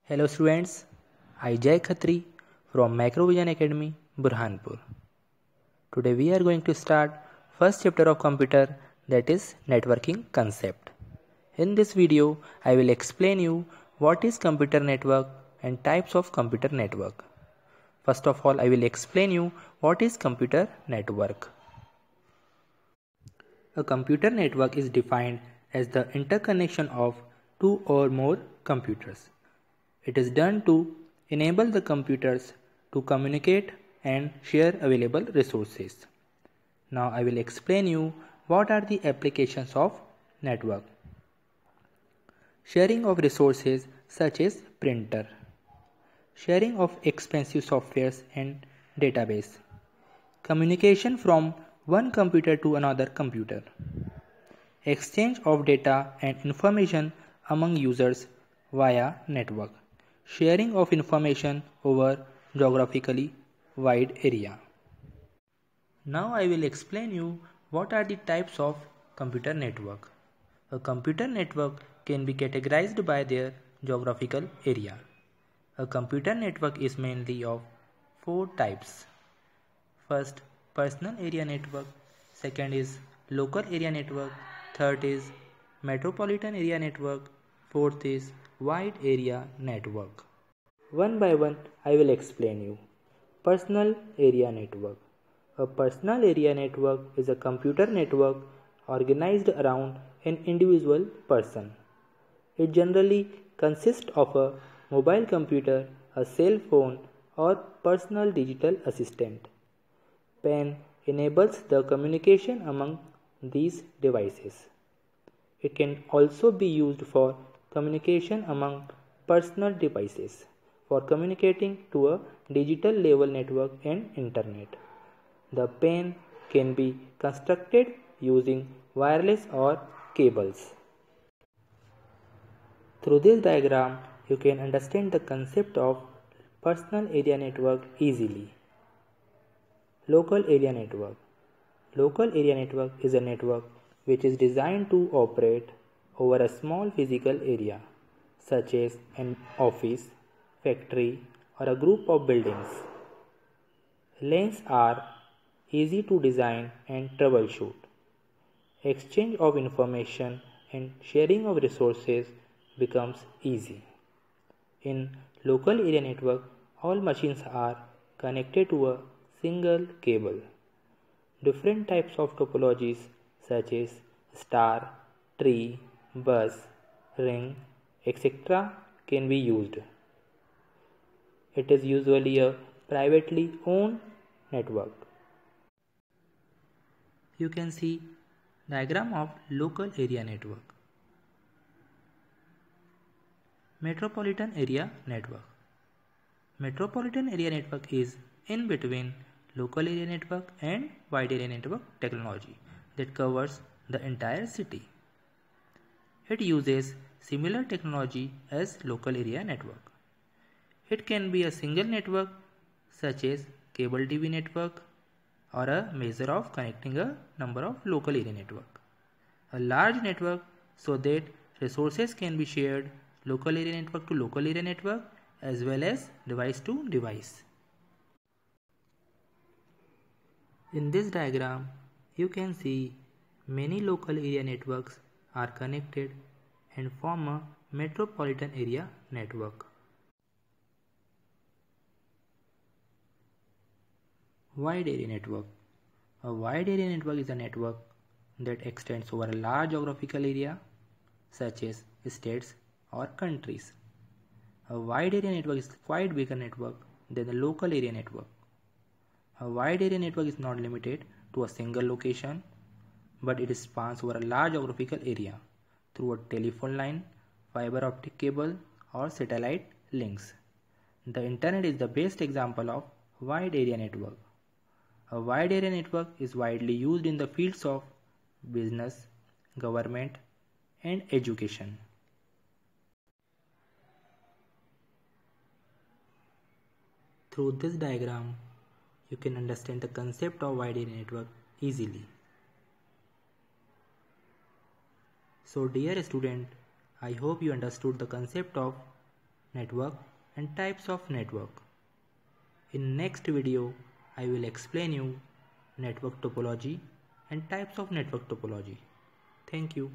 Hello students, I Jai Khatri from Macrovision Academy, Burhanpur. Today we are going to start first chapter of computer, that is networking concept. In this video, I will explain you what is computer network and types of computer network. First of all, I will explain you what is computer network. A computer network is defined as the interconnection of two or more computers. It is done to enable the computers to communicate and share available resources. Now I will explain you what are the applications of network. Sharing of resources such as printer. Sharing of expensive softwares and database. Communication from one computer to another computer. Exchange of data and information among users via network. Sharing of information over geographically wide area. Now I will explain you what are the types of computer network. A computer network can be categorized by their geographical area. A computer network is mainly of four types. First, personal area network. Second is local area network. Third is metropolitan area network. Fourth is wide area network. One by one, I will explain you. Personal area network. A personal area network is a computer network organized around an individual person. It generally consists of a mobile computer, a cell phone, or personal digital assistant. PAN enables the communication among these devices. It can also be used for communication among personal devices, for communicating to a digital level network and internet. The PAN can be constructed using wireless or cables. Through this diagram, you can understand the concept of personal area network easily. Local area network. Local area network is a network which is designed to operate over a small physical area, such as an office, factory, or a group of buildings. LANs are easy to design and troubleshoot. Exchange of information and sharing of resources becomes easy. In local area network, all machines are connected to a single cable. Different types of topologies such as star, tree, bus, ring, etc. can be used. It is usually a privately owned network. You can see diagram of local area network. Metropolitan area network. Metropolitan area network is in between local area network and wide area network technology that covers the entire city. It uses similar technology as local area network. It can be a single network such as cable TV network or a measure of connecting a number of local area network. A large network so that resources can be shared local area network to local area network as well as device to device. In this diagram, you can see many local area networks are connected and form a metropolitan area network. Wide area network. A wide area network is a network that extends over a large geographical area such as states or countries. A wide area network is quite bigger network than the local area network. A wide area network is not limited to a single location, but it spans over a large geographical area through a telephone line, fiber optic cable, or satellite links. The internet is the best example of wide area network. A wide area network is widely used in the fields of business, government, and education. Through this diagram, you can understand the concept of wide area network easily. So dear student, I hope you understood the concept of network and types of network. In next video, I will explain you network topology and types of network topology. Thank you.